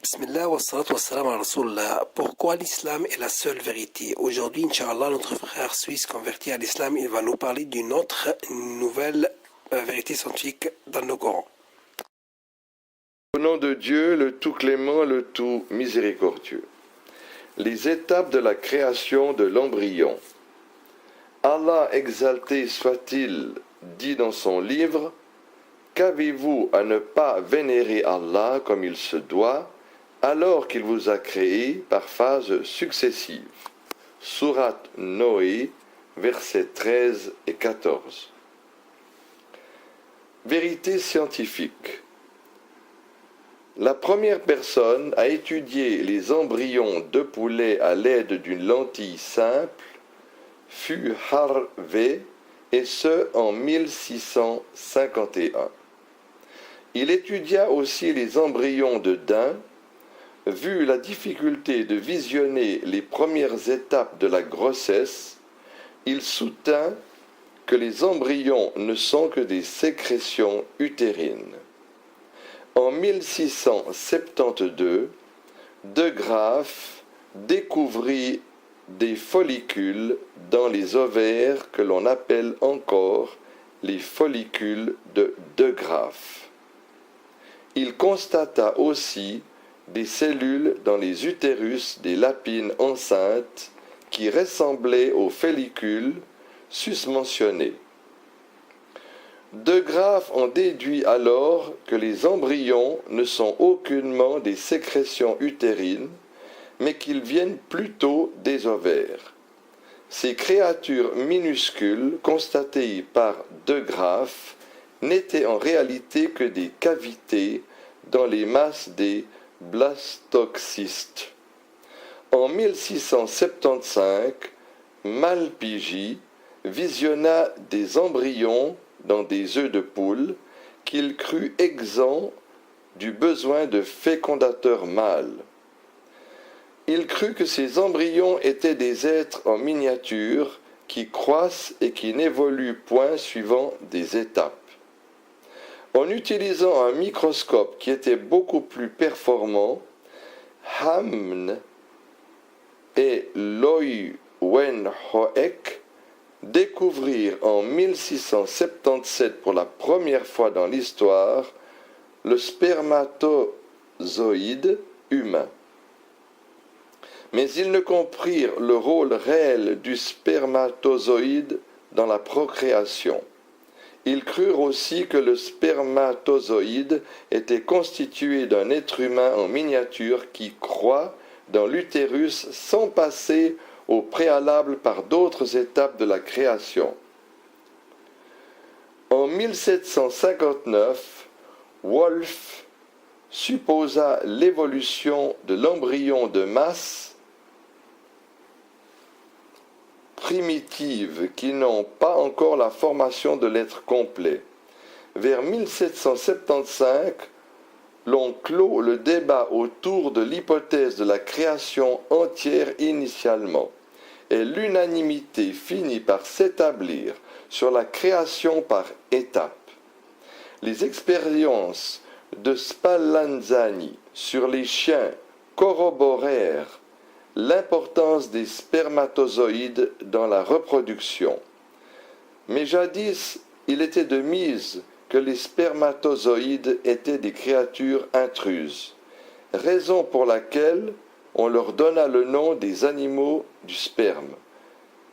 Bismillah wa salatu wa salam ala Rasulullah. Pourquoi l'islam est la seule vérité? Aujourd'hui, Inch'Allah, notre frère suisse converti à l'islam, il va nous parler d'une autre nouvelle vérité scientifique dans le Coran. Au nom de Dieu, le tout clément, le tout miséricordieux. Les étapes de la création de l'embryon. Allah exalté soit-il dit dans son livre: qu'avez-vous à ne pas vénérer Allah comme il se doit, alors qu'il vous a créé par phases successives. Sourate Noé, versets 13 et 14. Vérité scientifique. La première personne à étudier les embryons de poulet à l'aide d'une lentille simple fut Harvey, et ce en 1651. Il étudia aussi les embryons de daim. Vu la difficulté de visionner les premières étapes de la grossesse, il soutint que les embryons ne sont que des sécrétions utérines. En 1672, De Graaf découvrit des follicules dans les ovaires que l'on appelle encore les follicules de De Graaf. Il constata aussi des cellules dans les utérus des lapines enceintes qui ressemblaient aux follicules susmentionnés. De Graaf en déduit alors que les embryons ne sont aucunement des sécrétions utérines, mais qu'ils viennent plutôt des ovaires. Ces créatures minuscules constatées par De Graaf n'étaient en réalité que des cavités dans les masses des blastocystes. En 1675, Malpighi visionna des embryons dans des œufs de poule qu'il crut exempts du besoin de fécondateurs mâles. Il crut que ces embryons étaient des êtres en miniature qui croissent et qui n'évoluent point suivant des étapes. En utilisant un microscope qui était beaucoup plus performant, Hamn et Leeuwenhoek découvrirent en 1677 pour la première fois dans l'histoire le spermatozoïde humain. Mais ils ne comprirent le rôle réel du spermatozoïde dans la procréation. Ils crurent aussi que le spermatozoïde était constitué d'un être humain en miniature qui croît dans l'utérus sans passer au préalable par d'autres étapes de la création. En 1759, Wolff supposa l'évolution de l'embryon de masse primitives qui n'ont pas encore la formation de l'être complet. Vers 1775, l'on clôt le débat autour de l'hypothèse de la création entière initialement, et l'unanimité finit par s'établir sur la création par étapes. Les expériences de Spallanzani sur les chiens corroborèrent l'importance des spermatozoïdes dans la reproduction. Mais jadis, il était de mise que les spermatozoïdes étaient des créatures intruses, raison pour laquelle on leur donna le nom des animaux du sperme.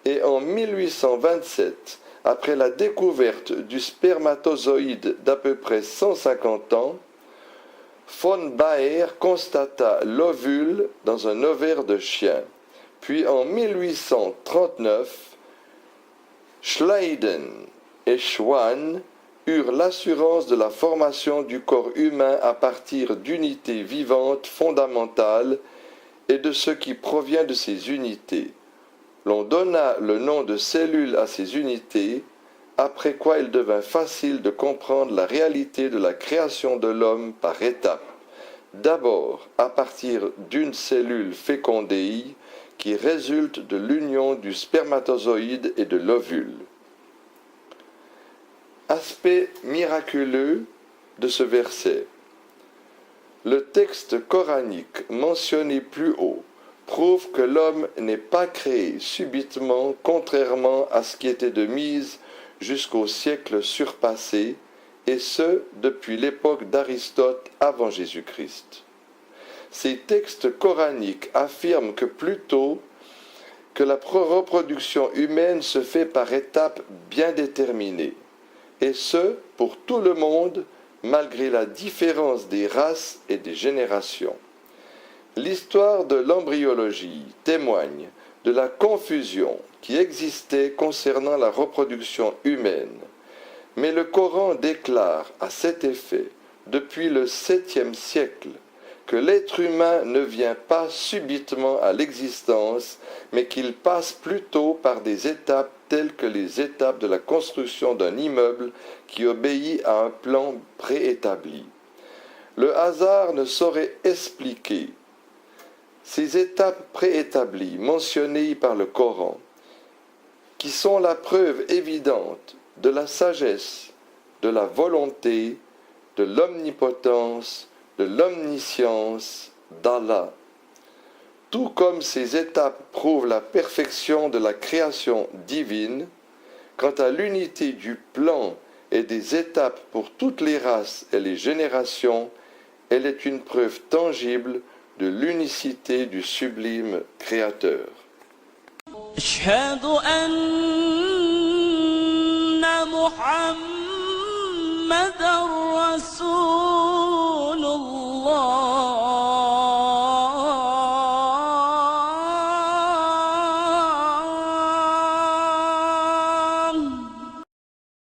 Et en 1827, après la découverte du spermatozoïde d'à peu près 150 ans, von Baer constata l'ovule dans un ovaire de chien. Puis en 1839, Schleiden et Schwann eurent l'assurance de la formation du corps humain à partir d'unités vivantes fondamentales et de ce qui provient de ces unités. L'on donna le nom de cellules à ces unités, après quoi il devint facile de comprendre la réalité de la création de l'homme par étapes. D'abord à partir d'une cellule fécondée qui résulte de l'union du spermatozoïde et de l'ovule. Aspect miraculeux de ce verset. Le texte coranique mentionné plus haut prouve que l'homme n'est pas créé subitement, contrairement à ce qui était de mise jusqu'au siècle surpassé, et ce depuis l'époque d'Aristote avant Jésus-Christ. Ces textes coraniques affirment que plutôt que la reproduction humaine se fait par étapes bien déterminées, et ce pour tout le monde, malgré la différence des races et des générations. L'histoire de l'embryologie témoigne de la confusion qui existait concernant la reproduction humaine, mais le Coran déclare à cet effet, depuis le 7e siècle, que l'être humain ne vient pas subitement à l'existence, mais qu'il passe plutôt par des étapes telles que les étapes de la construction d'un immeuble qui obéit à un plan préétabli. Le hasard ne saurait expliquer ces étapes préétablies mentionnées par le Coran, qui sont la preuve évidente de la sagesse, de la volonté, de l'omnipotence, de l'omniscience d'Allah. Tout comme ces étapes prouvent la perfection de la création divine, quant à l'unité du plan et des étapes pour toutes les races et les générations, elle est une preuve tangible de l'unicité du sublime Créateur. أشهد أن محمدًا رسول الله